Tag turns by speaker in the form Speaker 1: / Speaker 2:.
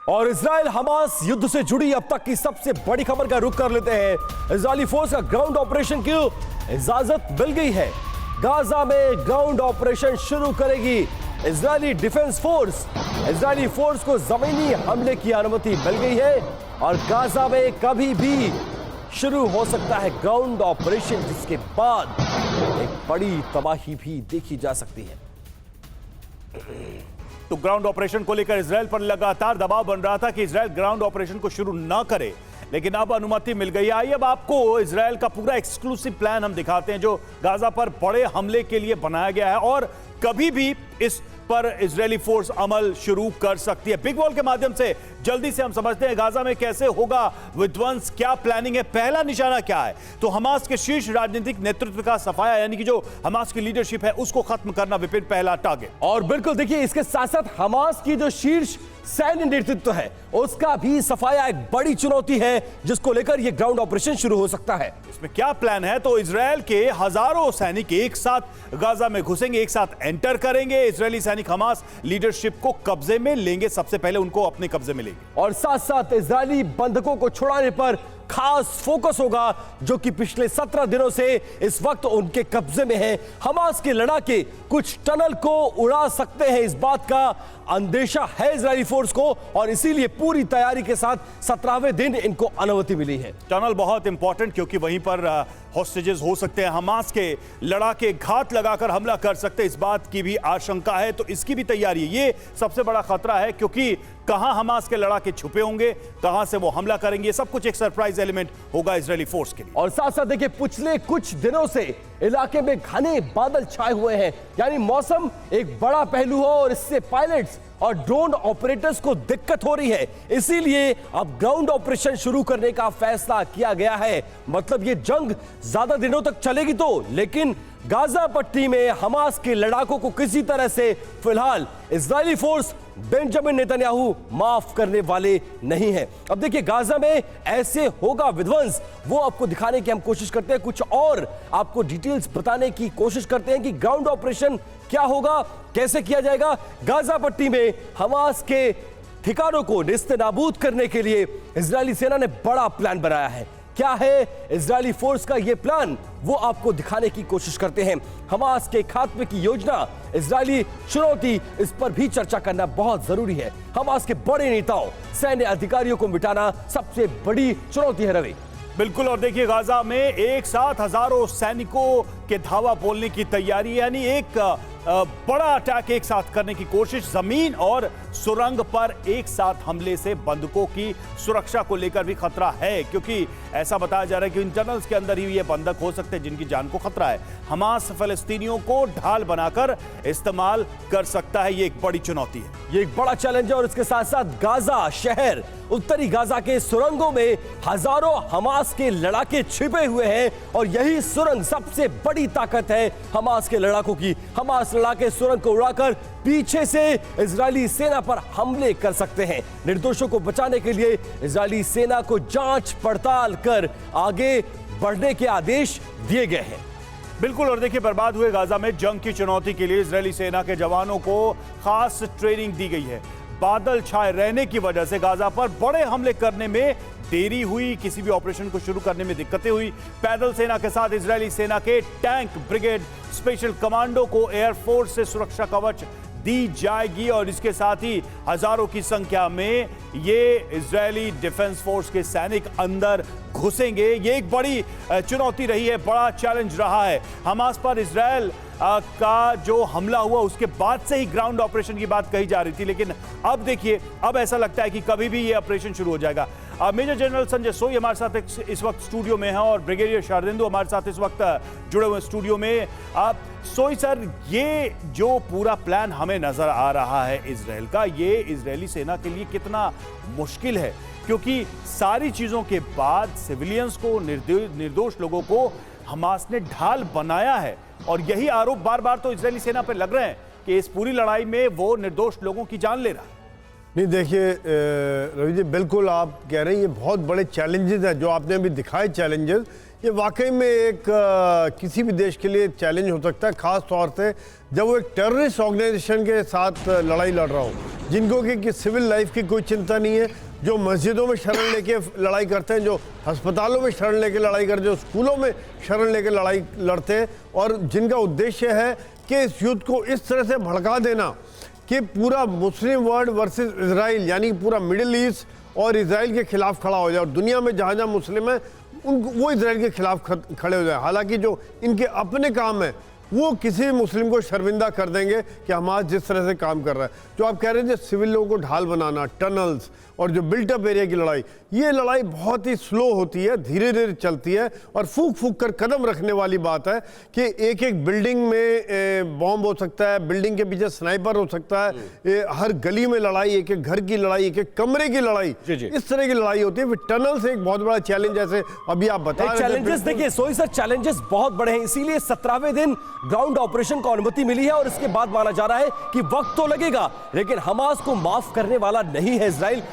Speaker 1: और Israel Hamas युद्ध से जुड़ी अब तक की सबसे बड़ी खबर का रुख कर लेते हैं। इजरायली फोर्स का ग्राउंड ऑपरेशन की इजाजत मिल गई है। गाजा में ग्राउंड ऑपरेशन शुरू करेगी Israeli defence force. Israeli force को जमीनी हमले की अनुमति मिल गई है और गाजा में कभी भी शुरू हो सकता है ग्राउंड ऑपरेशन, जिसके बाद एक बड़ी तबाही भी देखी जा सकती है।
Speaker 2: तो ग्राउंड ऑपरेशन को लेकर इजराइल पर लगातार दबाव बन रहा था कि इजराइल ग्राउंड ऑपरेशन को शुरू ना करे, लेकिन अब अनुमति मिल गई है। आइए अब आपको इजराइल का पूरा एक्सक्लूसिव प्लान हम दिखाते हैं जो गाजा पर बड़े हमले के लिए बनाया गया है और कभी भी इस पर इजरायली फोर्स अमल शुरू कर सकती है। बिग वॉल के माध्यम से जल्दी से हम समझते हैं गाजा में कैसे होगा विध्वंस, क्या प्लानिंग है, पहला निशाना क्या है। तो हमास के शीर्ष राजनीतिक नेतृत्व का सफाया, यानी कि जो हमास की लीडरशिप है उसको खत्म करना विपिन पहला टारगेट।
Speaker 1: और बिल्कुल देखिए, इसके साथ साथ हमास की जो शीर्ष सैन्य नेतृत्व है उसका भी सफाया एक बड़ी चुनौती है, जिसको लेकर यह ग्राउंड ऑपरेशन शुरू हो सकता है।
Speaker 2: इसमें क्या प्लान है? तो इजराइल के हजारों सैनिक एक साथ गाजा में घुसेंगे, एक साथ एंटर करेंगे। इजरायली सैनिक हमास लीडरशिप को कब्जे में लेंगे, सबसे पहले उनको अपने कब्जे में लेंगे
Speaker 1: और साथ साथ इजरायली बंधकों को छुड़ाने पर खास फोकस होगा, जो कि पिछले 17 दिनों से इस वक्त उनके कब्जे में है। हमास के लड़ाके कुछ टनल को उड़ा सकते हैं, इस बात का अंदेशा है इजरायली फोर्स को और इसीलिए पूरी तैयारी के साथ 17वें दिन इनको अनुमति मिली है।
Speaker 2: टनल बहुत इंपॉर्टेंट, क्योंकि वहीं पर हॉस्टेजेस हो सकते हैं। हमास के लड़ाके घात लगाकर हमला कर सकते हैं, इस बात की भी आशंका है, तो इसकी भी तैयारी है। ये सबसे बड़ा खतरा है, क्योंकि कहां हमास के लड़ाके छुपे होंगे, कहां से वो हमला करेंगे, सब कुछ एक सरप्राइज एलिमेंट होगा इजरायली फोर्स के लिए।
Speaker 1: और साथ साथ देखिए, पिछले कुछ दिनों से इलाके में घने बादल छाए हुए हैं, यानी मौसम एक बड़ा पहलू हो और इससे पायलट्स और ड्रोन ऑपरेटर्स को दिक्कत हो रही है। इसीलिए अब ग्राउंड ऑपरेशन शुरू करने का फैसला किया गया है। मतलब ये जंग ज्यादा दिनों तक चलेगी तो, लेकिन गाजा पट्टी में हमास के लड़ाकों को किसी तरह से फिलहाल इजरायली फोर्स बेंजामिन नेतन्याहू माफ करने वाले नहीं है। अब देखिए, गाजा में ऐसे होगा विध्वंस, वो आपको दिखाने की हम कोशिश करते हैं, कुछ और आपको डिटेल्स बताने की कोशिश करते हैं कि ग्राउंड ऑपरेशन क्या होगा, कैसे किया जाएगा। गाजा पट्टी में हमास के ठिकानों को नेस्तनाबूद करने के लिए इजरायली सेना ने बड़ा प्लान बनाया है। क्या है इजरायली फोर्स का यह प्लान, वो आपको दिखाने की कोशिश करते हैं। हमास के खात्मे की योजना, इजरायली चुनौती, इस पर भी चर्चा करना बहुत जरूरी है। हमास के बड़े नेताओं, सैन्य अधिकारियों को मिटाना सबसे बड़ी चुनौती है रवि।
Speaker 2: बिल्कुल, और देखिए गाजा में एक साथ हजारों सैनिकों के धावा बोलने की तैयारी, यानी एक बड़ा अटैक एक साथ करने की कोशिश। जमीन और सुरंग पर एक साथ हमले से बंधकों की सुरक्षा को लेकर भी खतरा है, क्योंकि ऐसा बताया जा रहा है कि इन टनल्स के अंदर ही ये बंधक हो सकते हैं जिनकी जान को खतरा है। हमास फलस्तीनियों को ढाल बनाकर इस्तेमाल कर सकता है, ये एक बड़ी चुनौती है,
Speaker 1: ये एक बड़ा चैलेंज है। और इसके साथ साथ गाजा शहर, उत्तरी गाजा के सुरंगों में हजारों हमास के लड़ाके छिपे हुए हैं और यही सुरंग सबसे बड़ी ताकत है हमास के लड़ाकों की। हमास लड़ाके सुरंग को उड़ाकर पीछे से इजरायली सेना पर हमले कर सकते हैं। निर्दोषों को बचाने के लिए इजरायली सेना को जांच पड़ताल कर आगे बढ़ने के आदेश दिए गए हैं।
Speaker 2: बिल्कुल, और देखिए बर्बाद हुए गाजा में जंग की चुनौती के लिए इजरायली सेना के जवानों को खास ट्रेनिंग दी गई है। बादल छाए रहने की वजह से गाजा पर बड़े हमले करने में देरी हुई, किसी भी ऑपरेशन को शुरू करने में दिक्कतें हुई। पैदल सेना के साथ इजरायली सेना के टैंक ब्रिगेड, स्पेशल कमांडो को एयरफोर्स से सुरक्षा कवच दी जाएगी और इसके साथ ही हजारों की संख्या में ये इजरायली डिफेंस फोर्स के सैनिक अंदर घुसेंगे। ये एक बड़ी चुनौती रही है, बड़ा चैलेंज रहा है। हमास पर इजरायल का जो हमला हुआ उसके बाद से ही ग्राउंड ऑपरेशन की बात कही जा रही थी, लेकिन अब देखिए, अब ऐसा लगता है कि कभी भी ये ऑपरेशन शुरू हो जाएगा। मेजर जनरल संजय सोई हमारे साथ इस वक्त स्टूडियो में हैं और ब्रिगेडियर शारदेंदु हमारे साथ इस वक्त जुड़े हुए स्टूडियो में। सोई सर, ये जो पूरा प्लान हमें नजर आ रहा है इजरायल का, ये इजरायली सेना के लिए कितना मुश्किल है, क्योंकि सारी चीजों के बाद सिविलियंस को, निर्दोष लोगों को हमास ने ढाल बनाया है और यही आरोप बार बार तो इजरायली सेना पर लग रहे हैं कि इस पूरी लड़ाई में वो निर्दोष लोगों की जान ले रहा है।
Speaker 3: नहीं, देखिए रवि जी, बिल्कुल आप कह रहे हैं ये बहुत बड़े चैलेंजेस हैं जो आपने अभी दिखाए चैलेंजेस, ये वाकई में एक किसी भी देश के लिए चैलेंज हो सकता है, खास तौर से जब वो एक टेररिस्ट ऑर्गेनाइजेशन के साथ लड़ाई लड़ रहा हो, जिनको कि सिविल लाइफ की कोई चिंता नहीं है, जो मस्जिदों में शरण लेके लड़ाई करते हैं, जो अस्पतालों में शरण लेके लड़ाई करते हैं, जो स्कूलों में शरण लेके लड़ाई लड़ते हैं, और जिनका उद्देश्य है कि इस युद्ध को इस तरह से भड़का देना कि पूरा मुस्लिम वर्ल्ड वर्सेस इजराइल, यानी पूरा मिडिल ईस्ट और इजराइल के खिलाफ खड़ा हो जाए, और दुनिया में जहाँ जहाँ मुस्लिम है उनको वो इजराइल के खिलाफ खड़े हो जाए। हालांकि जो इनके अपने काम है वो किसी भी मुस्लिम को शर्मिंदा कर देंगे कि हमारा जिस तरह से काम कर रहा है। जो आप कह रहे थे सिविल लोगों को ढाल बनाना, टनल्स और जो बिल्टअप एरिया की लड़ाई, ये लड़ाई बहुत ही स्लो होती है, धीरे धीरे चलती है, और फूक फूक कर कदम रखने वाली बात है कि एक एक बिल्डिंग में बॉम्ब हो सकता है, बिल्डिंग के पीछे स्नाइपर हो सकता है, हर गली में लड़ाई, एक एक घर की लड़ाई, एक एक कमरे की लड़ाई, इस तरह की लड़ाई होती है। फिर टनल से एक बहुत बड़ा चैलेंज, जैसे अभी आप बता रहे थे।
Speaker 1: चैलेंजेस देखिए सोई सर, चैलेंजेस बहुत बड़े हैं, इसीलिए 17वें दिन ग्राउंड ऑपरेशन को अनुमति मिली है, और इसके बाद माना जा रहा है कि वक्त तो लगेगा लेकिन हमास को माफ करने वाला नहीं है इजराइल।